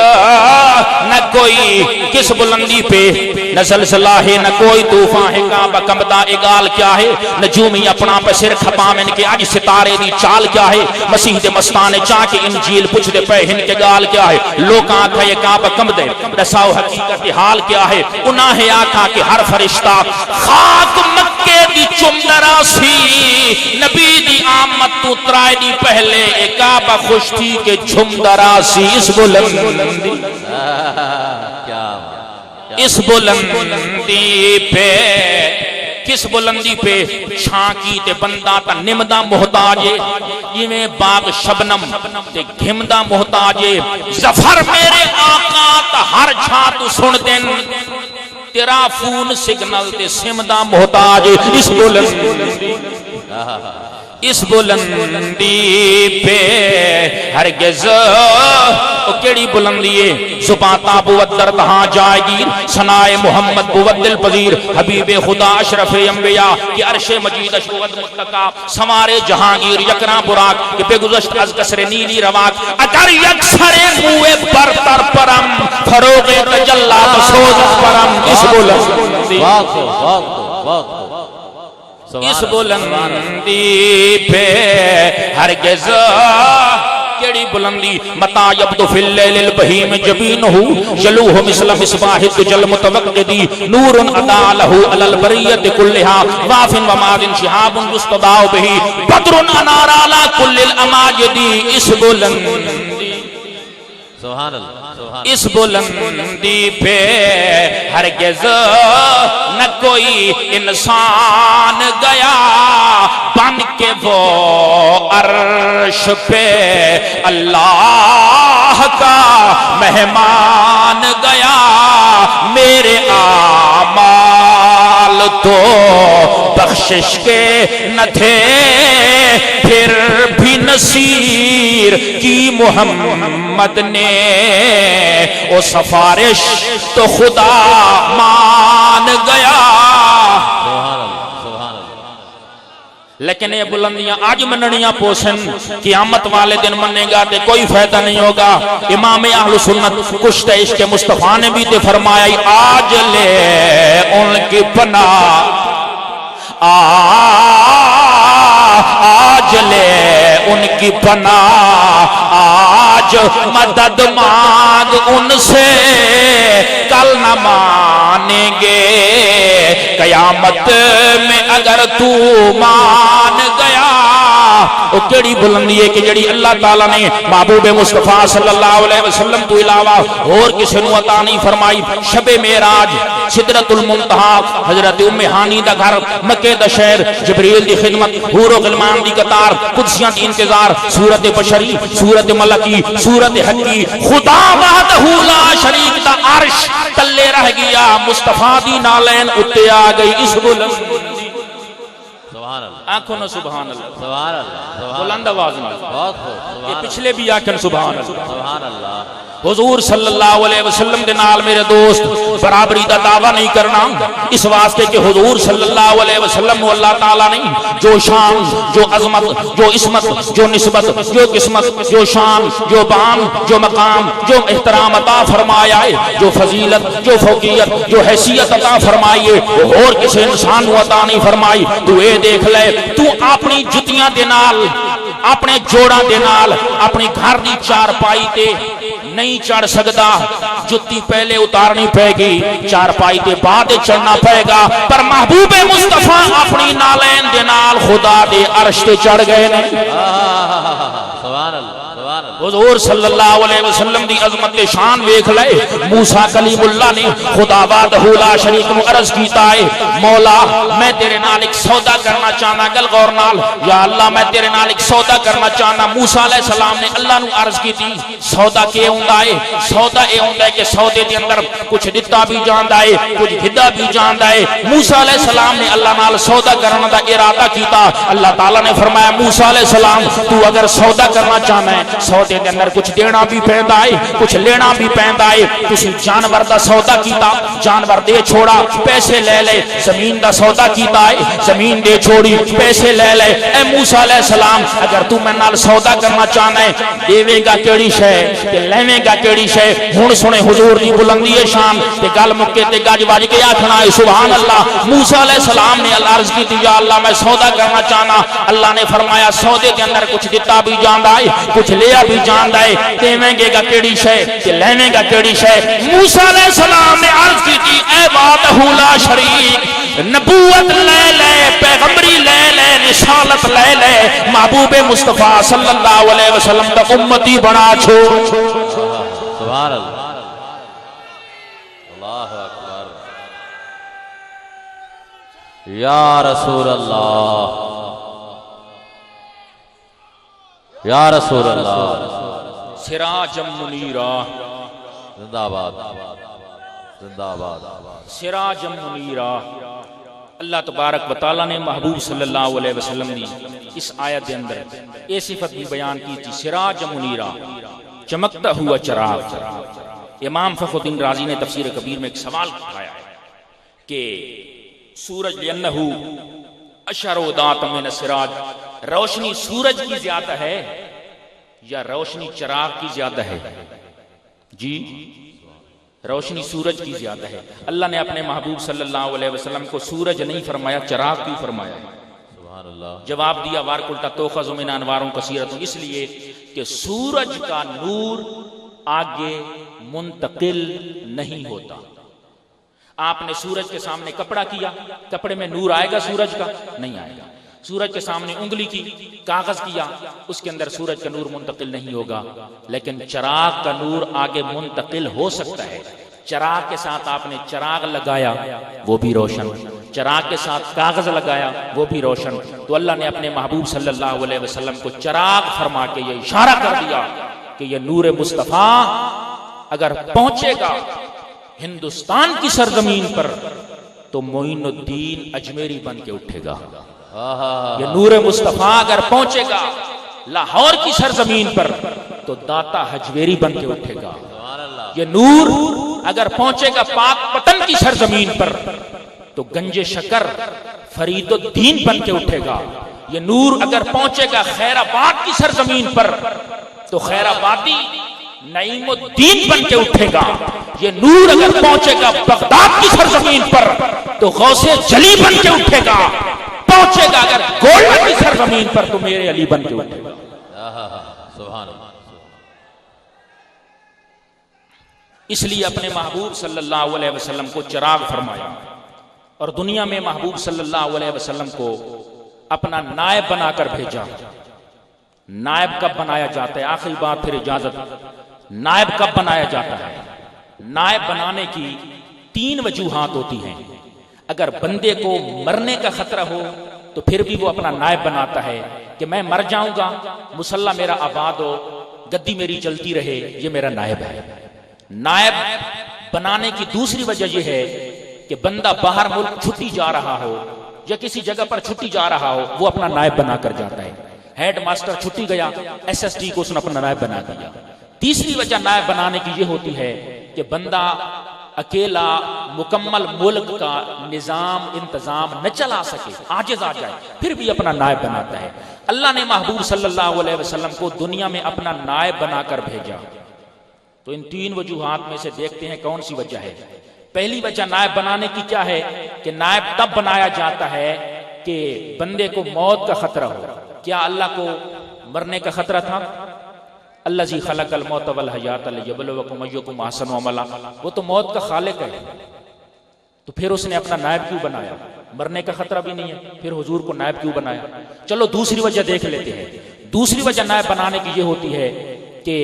نہ کوئی کس بلندی پہ نہ زلزلہ ہے نہ کوئی طوفان ہے کعبہ کمبدا اگال کیا ہے نجومی اپنا پہ سر کھپام ان کے آج ستارے دی چال کیا ہے مسیح دے مستانے چاہ کے انجیل پچھ دے پہ ہن کے گال کیا ہے لوگ آنکھا یہ کعبہ کمبدے رساو حقیقت حال کیا ہے انہاں ہے آنکھا کہ ہر فرشتہ خاک مکے دی چمدرا سی نبی دی آمد تو ترائے دی پہلے ایک کعبہ خوش تھی کہ چمدرا سی اس بلندی اس بلندی پہ کس بلندی پہ چھانکی تے بندہ تا نمدہ محتاجے یہ میں باغ شبنم تے گھمدہ محتاجے زفر میرے آقا تا ہر چھاتو سن دن تیرا فون سگنل تے سمدہ محتاجے اس بلندی پہ ہرگز کیڑی بلندی ہے زبان تابوت در تہاں جائے گیر سنائے محمد بود دل پذیر حبیب خدا اشرف انبیاء کی عرش مجید اشبوت متقا سوارے جہانگیر یکراں براق کہ بے گزشت از کسر نیلی رواق اگر یکسر موے برتر پرم فروغ تجلہ بسوزت پرم اس بلندی اس بلندی پہ ہرگز کیڑی بلندی متا یبدو فی اللیل البہیم جبینہو جلوہ مثل مصباح الدجل متوقدی نور ادا لہو علی البریت کلہا وافن ومادن شہاب یستداؤ بہی بدر انار علی کل الاماجدی اس بلندی سبحان اللہ اس بلندی پہ ہرگز نہ کوئی انسان گیا بن کے وہ عرش پہ اللہ کا مہمان گیا میرے اعمال تو بخشش کے نہ تھے پھر بھی نصیر کی محمد نے او سفارش تو خدا مان گیا لیکن یہ بلندیاں آج مننیاں پوسن قیامت والے دن مننے گا تے کوئی فائدہ نہیں ہوگا امام اہل سنت کشت عشق مصطفیٰ نے بھی تے فرمایا آج لے ان کی پناہ آج لے ان کی پناہ آج مدد مانگ ان سے کل نہ مانیں گے قیامت میں اگر تو مان گیا او کیڑی بلندی ہے کہ جڑی اللہ تعالی نے محبوب مصطفیٰ صلی اللہ علیہ وسلم تو علاوہ اور کسی نو عطا نہیں فرمائی. شب معراج سدرۃ المنتہا حضرت ام ہانی دا گھر مکے دا شہر جبریل دی خدمت حور و غلمان دی قطار قدسیاں دی انتظار سورت بشری سورت ملکی سورت حقی خدا وحدہ لا شریک دا عرش تلے رہ گیا مصطفیٰ دی نالین اتے آ گئی اس بلندی. سبحان اللہ آنکھوں نہ سبحان اللہ سبحان اللہ بلند آواز میں بہت خوب یہ پچھلے بھی آکھن سبحان اللہ. سبحان اللہ حضور صلی اللہ علیہ وسلم دے نال میرے دوست برابری دا دعویٰ نہیں کرنا اس واسطے کہ حضور صلی اللہ علیہ وسلم و اللہ تعالیٰ نے جو شان جو عظمت جو عصمت جو نسبت جو قسمت جو شان جو بان جو مقام جو احترام عطا فرمایا ہے جو فضیلت جو فوقیت جو حیثیت عطا فرمائی ہے اور کسی انسان کو عطا نہیں فرمائی. تو اے دیکھ لے تو اپنی جتیاں دے نال اپنے جوڑاں دے نال اپنی گھر دی چارپائی تے نہیں چڑھ سکتا. جتی پہلے اتارنی پے گی چارپائی تے بعد چڑھنا پے گا. پر محبوب مصطفیٰ اپنی نالین دے نال خدا دے عرش تے چڑھ گئے نے. سبحان اللہ سبحان اللہ حضور صلی اللہ علیہ وسلم دی عظمت شان ویکھ لے. موسیٰ کلیم اللہ نے خدا وحدہ لا شریک نو عرض کیتا ہے مولا میں تیرے نال ایک سودا کرنا چاہنا. گل غور نال یا اللہ میں تیرے نال ایک سودا کرنا چاہنا. موسیٰ علیہ السلام نے اللہ نو عرض کی تھی سودا کے ہوندا ہے سودا اے ہوندا ہے کہ سودے دے اندر کچھ دتا بھی جاندا ہے کچھ گھدا بھی جاندا ہے. موسیٰ علیہ السلام نے اللہ نال سودا کرنے دا ارادہ کیتا. اللہ تعالی نے فرمایا موسیٰ علیہ السلام تو اگر سودا کرنا چاہنا ہے سودے دے اندر کچھ دینا بھی پیندا ہے کچھ لینا بھی پیندا ہے. تسی جانور دا سودا کیتا جانور دے چھوڑا پیسے لے لے. زمین دا سودا کیتا ہے زمین دے چھوڑی پیسے لے لے. اے موسیٰ علیہ السلام اگر تو میں نال سودا کرنا چاہنا ہے دیوے گا کیڑی شے تے لیویں گا کیڑی شے. ہن سنے حضور دی بلندی شان تے گل مکے تے گج وج کے آکھنا ہے سبحان اللہ. موسیٰ علیہ السلام نے اللہ عرض کی یا اللہ میں سودا کرنا چاہنا. اللہ نے فرمایا سودے کے اندر کچھ دتا بھی جاندا ہے کچھ لیا بھی جاندا ہے. دیویں گا کیڑی شے تے لیویں گا کیڑی شے. موسیٰ علیہ السلام نے عرض کی تھی اے وحدہ لا شریک نبوت لے لے پیغمبری لے لے رسالت لے لے محبوب مصطفیٰ صلی اللہ علیہ وسلم دا امتی بنا چھوڑ. سبحان اللہ اللہ اکبر یا رسول اللہ یا رسول اللہ سراج منیرا زندہ آباد زندہ آباد سراج منیرا. اللہ تبارک و تعالی نے محبوب صلی اللہ علیہ وسلم نے اس آیت کے اندر یہ صفت بھی بیان کی تھی سراج منیرا چمکتا ہوا چراغ. امام فخر الدین رازی نے تفسیر کبیر میں ایک سوال اٹھایا ہے کہ سورج لأنہ اشر ذات من السراج روشنی سورج کی زیادہ ہے یا روشنی چراغ کی زیادہ ہے؟ جی روشنی سورج کی زیادہ ہے. اللہ نے اپنے محبوب صلی اللہ علیہ وسلم کو سورج نہیں فرمایا چراغ کیوں فرمایا؟ سبحان اللہ. جواب دیا وارکلتا توخذ من انواروں کثیرۃ اس لیے کہ سورج کا نور آگے منتقل نہیں ہوتا. آپ نے سورج کے سامنے کپڑا کیا کپڑے میں نور آئے گا سورج کا؟ نہیں آئے گا. سورج کے سامنے انگلی کی کاغذ کیا اس کے اندر سورج کا نور منتقل نہیں ہوگا. لیکن چراغ کا نور آگے منتقل ہو سکتا ہے. چراغ کے ساتھ آپ نے چراغ لگایا وہ بھی روشن چراغ کے ساتھ کاغذ لگایا وہ بھی روشن. تو اللہ نے اپنے محبوب صلی اللہ علیہ وسلم کو چراغ فرما کے یہ اشارہ کر دیا کہ یہ نور مصطفیٰ اگر پہنچے گا ہندوستان کی سرزمین پر تو معین الدین اجمیری بن کے اٹھے گا. یہ نور مصطفیٰ اگر پہنچے گا لاہور کی سرزمین پر تو داتا حجویری بن کے اٹھے گا. یہ نور اگر پہنچے گا پاک پتن کی سرزمین پر تو گنج شکر فرید الدین بن کے اٹھے گا. یہ نور اگر پہنچے گا خیر آباد کی سرزمین پر تو خیر آبادی نعیم الدین بن کے اٹھے گا. یہ نور اگر پہنچے گا بغداد کی سرزمین پر تو غوث جلی بن کے اٹھے گا. پہنچے گا اگر گولڈن کی سرزمین پر تو میرے علی بن کے اٹھے گا. سبحان اللہ. اس لیے اپنے محبوب صلی اللہ علیہ وسلم کو چراغ فرمایا اور دنیا میں محبوب صلی اللہ علیہ وسلم کو اپنا نائب بنا کر بھیجا. نائب کب بنایا جاتا ہے؟ آخری بات پھر اجازت، نائب کب بنایا جاتا ہے؟ نائب بنانے کی 3 وجوہات ہوتی ہیں۔ اگر بندے کو مرنے کا خطرہ ہو تو پھر بھی وہ اپنا نائب بناتا ہے کہ میں مر جاؤں گا، مصلی میرا آباد ہو، گدی میری چلتی رہے، یہ میرا نائب ہے۔ نائب بنانے کی دوسری وجہ یہ ہے کہ بندہ باہر ملک چھٹی جا رہا ہو یا کسی جگہ پر چھٹی جا رہا ہو، وہ اپنا نائب بنا کر جاتا ہے۔ ہیڈ ماسٹر چھٹی گیا، ایس ایس ٹی کو اس نے اپنا نائب بنا دیا۔ تیسری وجہ نائب بنانے کی یہ ہوتی ہے کہ بندہ اکیلا مکمل ملک کا نظام انتظام نہ چلا سکے، عاجز آ جائے، پھر بھی اپنا نائب بناتا ہے۔ اللہ نے محبوب صلی اللہ علیہ وسلم کو دنیا میں اپنا نائب بنا کر بھیجا۔ تو ان 3 وجوہات میں سے دیکھتے ہیں کون سی وجہ ہے۔ پہلی وجہ نائب بنانے کی کیا ہے کہ نائب تب بنایا جاتا ہے کہ بندے کو موت کا خطرہ ہو۔ کیا اللہ کو مرنے کا خطرہ تھا؟ الذی خلق الموت والحیات لیبلوکم ایکم احسن عملا، وہ تو موت کا خالق ہے، تو پھر اس نے اپنا نائب کیوں بنایا؟ مرنے کا خطرہ بھی نہیں ہے، پھر حضور کو نائب کیوں بنایا؟ چلو دوسری وجہ دیکھ لیتے ہیں۔ دوسری وجہ نائب بنانے کی یہ ہوتی ہے کہ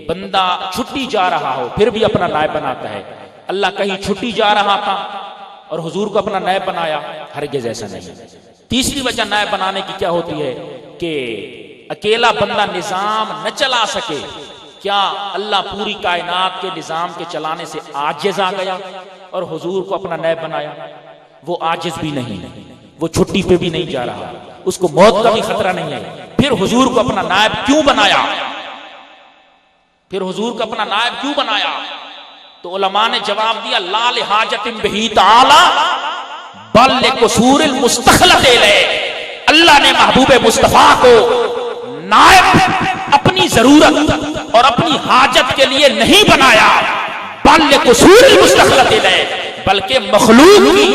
بندہ چھٹی جا رہا ہو پھر بھی اپنا نائب بناتا ہے۔ اللہ کہیں چھٹی جا رہا تھا اور حضور کو اپنا نائب بنایا؟ ہرگز ایسا نہیں۔ تیسری وجہ نائب بنانے کی کیا ہوتی ہے کہ اکیلا بندہ نظام نہ چلا سکے۔ کیا اللہ پوری کائنات کے نظام کے چلانے سے عاجز آ گیا اور حضور کو اپنا نائب بنایا؟ وہ عاجز بھی نہیں، وہ چھٹی پہ بھی نہیں جا رہا، اس کو موت کا بھی خطرہ نہیں ہے، پھر حضور کو اپنا نائب کیوں بنایا؟ پھر حضور کو اپنا نائب کیوں بنایا؟ تو علماء نے جواب دیا، لا لحاجت بہی تعالی بل لقصور المستخلف الیہ۔ اللہ نے محبوب مصطفیٰ کو نائب اپنی ضرورت اور اپنی حاجت کے لیے نہیں بنایا، بل لقصور المستخلف الیہ، بلکہ مخلوق کی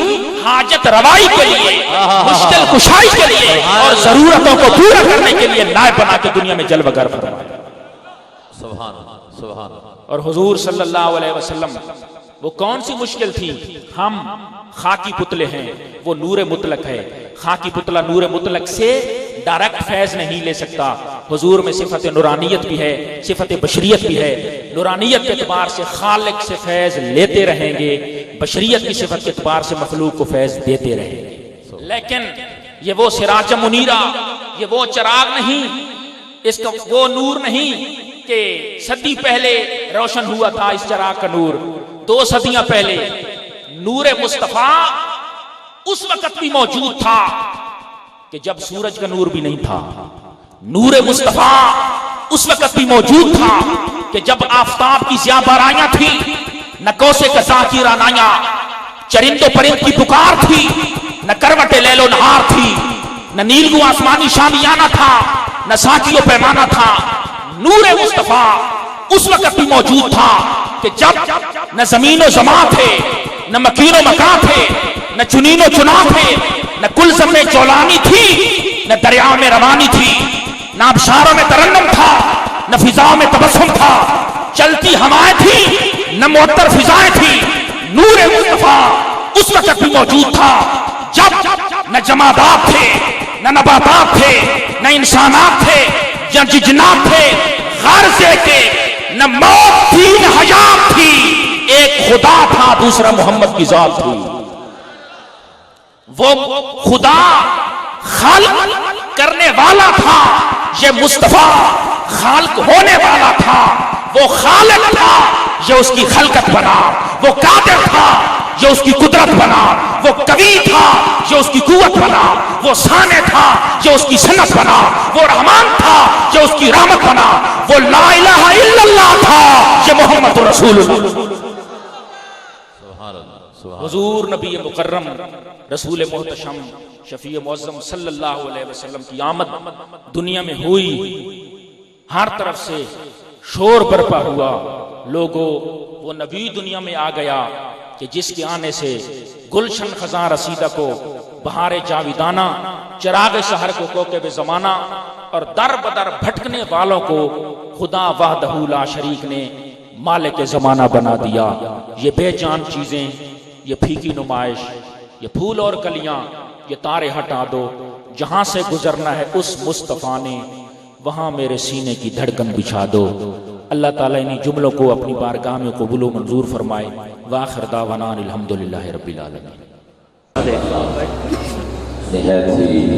حاجت روائی کے لیے، مشکل کشائی کے لیے اور ضرورتوں کو پورا کرنے کے لیے نائب بنا کے دنیا میں جلوہ گر فرمایا۔ سبحان اللہ، سبحان اللہ۔ اور حضور صلی اللہ علیہ وسلم وہ کون سی مشکل تھی؟ ہم خاکی پتلے ہیں، وہ نور مطلق ہے۔ خاکی پتلا نور مطلق سے ڈائریکٹ فیض نہیں لے سکتا۔ حضور میں صفت نورانیت بھی ہے، صفت بشریت بھی ہے۔ نورانیت کے اعتبار سے خالق سے فیض لیتے رہیں گے، بشریت کی صفت کے اعتبار سے مخلوق کو فیض دیتے رہیں گے۔ لیکن یہ وہ سراج منیرہ، یہ وہ چراغ نہیں، اس کا وہ نور نہیں کہ صدی پہلے روشن ہوا تھا اس چراغ کا نور، 2 صدیاں پہلے۔ نور مصطفیٰ اس وقت بھی موجود تھا کہ جب سورج کا نور بھی نہیں تھا۔ نور مصطفیٰ اس وقت بھی موجود تھا کہ جب آفتاب کی ضیاء بارائیاں تھیں، نہ کوسے قضا کی رانائیاں، چرند و پرند کی پکار تھی، نہ کروٹ لیل و نہار تھی، نہ نیلگوں آسمانی شامیانہ تھا، نہ ساقی و پیمانہ تھا۔ نور مصطفیٰ اس وقت بھی موجود تھا کہ جب نہ زمین و زمان تھے، نہ مکین و مکان تھے، نہ چنین و چنا تھے، نہ کلزم میں جولانی تھی، نہ دریا میں روانی تھی، نہ ابشاروں میں ترنم تھا، نہ فضاؤں میں تبسم تھا، چلتی ہوائیں تھی، نہ معطر فضائیں تھی۔ نور مصطفیٰ اس وقت بھی موجود تھا جب نہ جمادات تھے، نہ نباتات تھے، نہ انسانات تھے، نہ جنات تھے، غرضے کے نہ موت تھی نہ حیات تھی، ایک خدا تھا دوسرا محمد کی ذات تھی۔ وہ خدا خالق کرنے والا تھا، یہ مصطفیٰ خالق ہونے والا تھا۔ وہ خالق تھا، یہ اس کی خلقت بنا۔ وہ قادر تھا، یہ اس کی قدرت بنا۔ وہ قوی تھا، یہ اس کی قوت بنا۔ وہ سانے تھا، یہ اس کی صنعت بنا۔ وہ رحمان تھا، یہ اس کی رحمت بنا۔ وہ لا الہ الا اللہ تھا، یہ محمد رسول اللہ۔ حضور نبی مکرم رسول محتشم شفیع معظم صلی اللہ علیہ وسلم کی آمد دنیا میں ہوئی، ہر طرف سے شور برپا ہوا۔ لوگوں، وہ نبی دنیا میں آ گیا کہ جس کے آنے سے گلشن خزاں رسیدہ کو، بہار جاویدانہ، چراغ سحر کو کوکب زمانہ، اور در بدر بھٹکنے والوں کو خدا وحدہ لا شریک نے مالک زمانہ بنا دیا۔ یہ بے جان چیزیں، یہ پھیکی نمائش، یہ پھول اور کلیاں، یہ تارے ہٹا دو، جہاں سے گزرنا ہے اس مصطفیٰ نے، وہاں میرے سینے کی دھڑکن بچھا دو۔ اللہ تعالیٰ انہی جملوں کو اپنی بارگاہ میں قبول و منظور فرمائے۔ وآخر دعوانا الحمدللہ رب العالمین۔ نہایت ہی